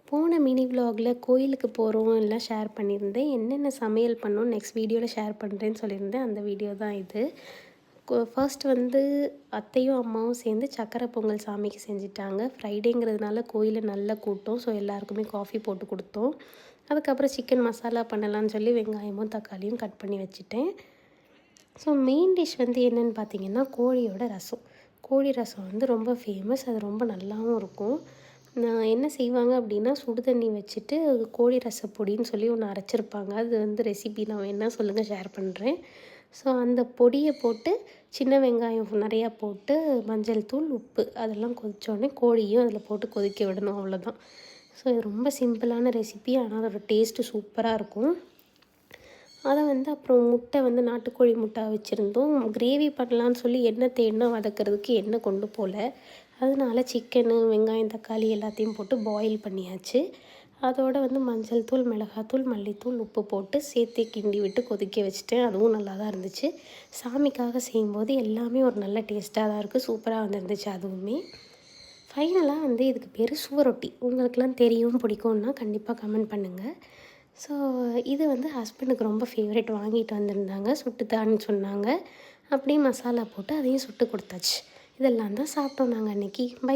போன மினி விலாகில் கோயிலுக்கு போகிறோம் எல்லாம் ஷேர் பண்ணியிருந்தேன். என்னென்ன சமையல் பண்ணோம் நெக்ஸ்ட் வீடியோவில் ஷேர் பண்ணுறேன்னு சொல்லியிருந்தேன். அந்த வீடியோ தான் இது. ஃபர்ஸ்ட் வந்து அத்தையும் அம்மாவும் சேர்ந்து சக்கரை பொங்கல் சாமிக்கு செஞ்சுட்டாங்க. ஃப்ரைடேங்கிறதுனால கோயிலில் நல்ல கூட்டம். ஸோ எல்லாருக்குமே காஃபி போட்டு கொடுத்தோம். அதுக்கப்புறம் சிக்கன் மசாலா பண்ணலான்னு சொல்லி வெங்காயமும் தக்காளியும் கட் பண்ணி வச்சுட்டேன். ஸோ மெயின் டிஷ் வந்து என்னென்னு பார்த்தீங்கன்னா கோழியோட ரசம். கோழி ரசம் வந்து ரொம்ப ஃபேமஸ். அது ரொம்ப நல்லாவும் இருக்கும். நான் என்ன செய்வாங்க அப்படின்னா சுடு தண்ணி வச்சுட்டு கோழி ரசப்பொடின்னு சொல்லி ஒன்று அரைச்சிருப்பாங்க. அது வந்து ரெசிபி நான் வேணா சொல்லுங்கள் ஷேர் பண்ணுறேன். ஸோ அந்த பொடியை போட்டு சின்ன வெங்காயம் நிறையா போட்டு மஞ்சள் தூள் உப்பு அதெல்லாம் கொதித்தோடனே கோழியும் அதில் போட்டு கொதிக்க விடணும், அவ்வளோதான். ஸோ இது ரொம்ப சிம்பிளான ரெசிபி, ஆனால் அதோட டேஸ்ட்டு சூப்பராக இருக்கும். அதை வந்து அப்புறம் முட்டை வந்து நாட்டுக்கோழி முட்டை வச்சுருந்தோம். கிரேவி பண்ணலான்னு சொல்லி எண்ணெய் தேடினா வதக்கிறதுக்கு எண்ணெய் கொண்டு போகல. அதனால சிக்கனு வெங்காயம் தக்காளி எல்லாத்தையும் போட்டு பாயில் பண்ணியாச்சு. அதோடு வந்து மஞ்சள் தூள் மிளகாத்தூள் மல்லித்தூள் உப்பு போட்டு சேர்த்து கிண்டி விட்டு கொதிக்க வச்சுட்டேன். அதுவும் நல்லா தான் இருந்துச்சு. சாமிக்காக செய்யும்போது எல்லாமே ஒரு நல்ல டேஸ்ட்டாக தான் இருக்குது. சூப்பராக வந்துருந்துச்சு அதுவுமே. ஃபைனலாக வந்து இதுக்கு பேர் சுவரொட்டி. உங்களுக்கெல்லாம் தெரியும் பிடிக்கும்னா கண்டிப்பாக கமெண்ட் பண்ணுங்கள். ஸோ இது வந்து ஹஸ்பண்டுக்கு ரொம்ப ஃபேவரெட், வாங்கிட்டு வந்திருந்தாங்க. சுட்டுத்தான்னு சொன்னாங்க. அப்படியே மசாலா போட்டு அதையும் சுட்டு கொடுத்தாச்சு. இதெல்லாம் தான் சாப்பிட்டோம் நாங்கள் அன்றைக்கி. பை.